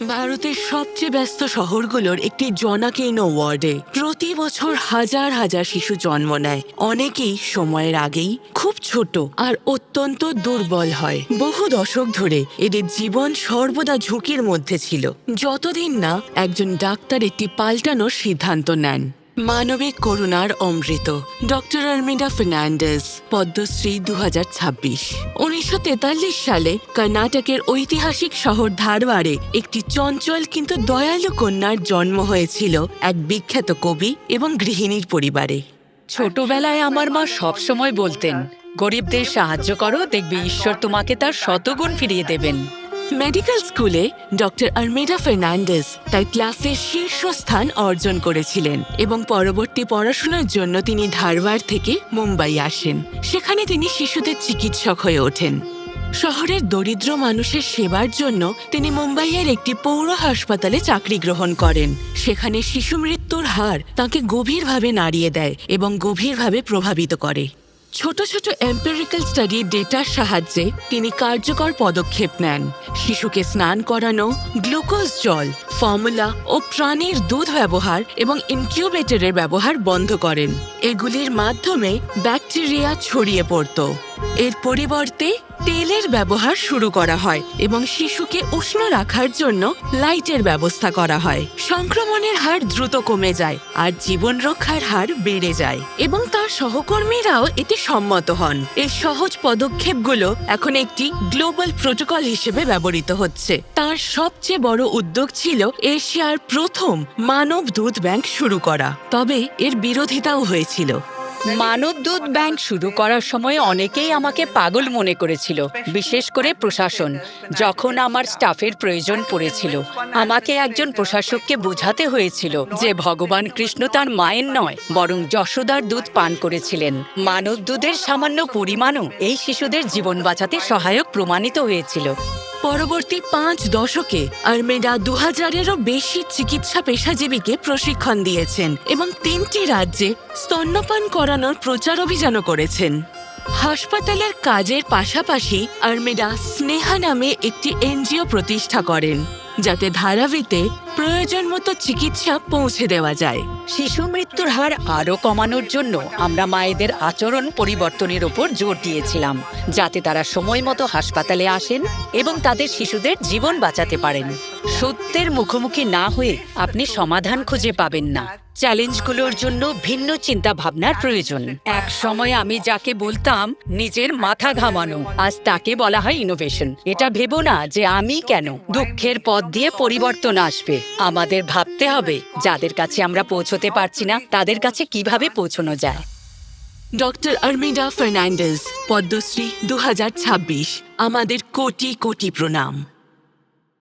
ভারতের সবচেয়ে ব্যস্ত শহরগুলোর একটি জনাকীর্ণ ওয়ার্ডে প্রতি বছর হাজার হাজার শিশু জন্ম নেয়। অনেকেই সময়ের আগেই খুব ছোট আর অত্যন্ত দুর্বল হয়। বহু দশক ধরে এদের জীবন সর্বদা ঝুঁকির মধ্যে ছিল, যতদিন না একজন ডাক্তার একটি পাল্টানোর সিদ্ধান্ত নেন। মানবিক করুণার অমৃত ডক্টর আর্মিডা ফার্নান্ডেজ, পদ্মশ্রী 2026। 1943 সালে কর্ণাটকের ঐতিহাসিক শহর ধারওয়াড়ে একটি চঞ্চল কিন্তু দয়ালু কন্যার জন্ম হয়েছিল এক বিখ্যাত কবি এবং গৃহিণীর পরিবারে। ছোটবেলায় আমার মা সবসময় বলতেন, গরিবদের সাহায্য করো, দেখবে ঈশ্বর তোমাকে তার শতগুণ ফিরিয়ে দেবেন। মেডিকেল স্কুলে ডক্টর আর্মিডা ফার্নান্ডেজ তার ক্লাসের শীর্ষস্থান অর্জন করেছিলেন এবং পরবর্তী পড়াশোনার জন্য তিনি ধারওয়াড় থেকে মুম্বাই আসেন। সেখানে তিনি শিশুদের চিকিৎসক হয়ে ওঠেন। শহরের দরিদ্র মানুষের সেবার জন্য তিনি মুম্বাইয়ের একটি পৌর হাসপাতালে চাকরি গ্রহণ করেন। সেখানে শিশু মৃত্যুর হার তাঁকে গভীরভাবে নাড়িয়ে দেয় এবং গভীরভাবে প্রভাবিত করে। ছোট ছোট এম্পিরিক্যাল স্টাডির ডেটার সাহায্যে তিনি কার্যকর পদক্ষেপ নেন। শিশুকে স্নান করানো, গ্লুকোজ জল, ফর্মুলা ও প্রাণীর দুধ ব্যবহার এবং ইনকিউবেটরের ব্যবহার বন্ধ করেন। এগুলির মাধ্যমে ব্যাকটেরিয়া ছড়িয়ে পড়ত। এর পরিবর্তে তেলের ব্যবহার শুরু করা হয় এবং শিশুকে উষ্ণ রাখার জন্য লাইটের ব্যবস্থা করা হয়। সংক্রমণের হার দ্রুত কমে যায় আর জীবন রক্ষার হার বেড়ে যায় এবং তার সহকর্মীরাও এতে সম্মত হন। এই সহজ পদক্ষেপগুলো এখন একটি গ্লোবাল প্রোটোকল হিসেবে ব্যবহৃত হচ্ছে। তার সবচেয়ে বড় উদ্যোগ ছিল এশিয়ার প্রথম মানব দুধ ব্যাংক শুরু করা, তবে এর বিরোধিতাও হয়েছিল। মানব দুধ ব্যাংক শুরু করার সময় অনেকেই আমাকে পাগল মনে করেছিল, বিশেষ করে প্রশাসন। যখন আমার স্টাফের প্রয়োজন পড়েছিল, আমাকে একজন প্রশাসককে বোঝাতে হয়েছিল যে ভগবান কৃষ্ণ তার মায়ের নয়, বরং যশোদার দুধ পান করেছিলেন। মানব দুধের সামান্য পরিমাণও এই শিশুদের জীবন বাঁচাতে সহায়ক প্রমাণিত হয়েছিল। পরবর্তী 5 দশকে আর্মেডা 2000-এরও বেশি চিকিৎসা পেশাজীবীকে প্রশিক্ষণ দিয়েছেন এবং 3টি রাজ্যে স্তন্যপান করানোর প্রচার অভিযানও করেছেন। হাসপাতালের কাজের পাশাপাশি আর্মেডা স্নেহা নামে একটি এনজিও প্রতিষ্ঠা করেন, যাতে ধারাভিতে প্রয়োজন মতো চিকিৎসা পৌঁছে দেওয়া যায়। শিশু মৃত্যুর হার আরও কমানোর জন্য আমরা মায়েদের আচরণ পরিবর্তনের ওপর জোর দিয়েছিলাম, যাতে তারা সময় মতো হাসপাতালে আসেন এবং তাদের শিশুদের জীবন বাঁচাতে পারেন। সত্যের মুখোমুখি না হয়ে আপনি সমাধান খুঁজে পাবেন না। চ্যালেঞ্জগুলোর জন্য ভিন্ন চিন্তা ভাবনার প্রয়োজন। এক সময় আমি যাকে বলতাম নিজের মাথা ঘামানো, আজ তাকে বলা হয় ইনোভেশন। এটা ভেবো না যে আমি কেন, দুঃখের পথ দিয়ে পরিবর্তন আসবে। আমাদের ভাবতে হবে যাদের কাছে আমরা পৌঁছতে পারছি না, তাদের কাছে কিভাবে পৌঁছানো যায়। ডক্টর আর্মিডা ফার্নান্ডেজ, পদ্মশ্রী 2026। আমাদের কোটি কোটি প্রণাম।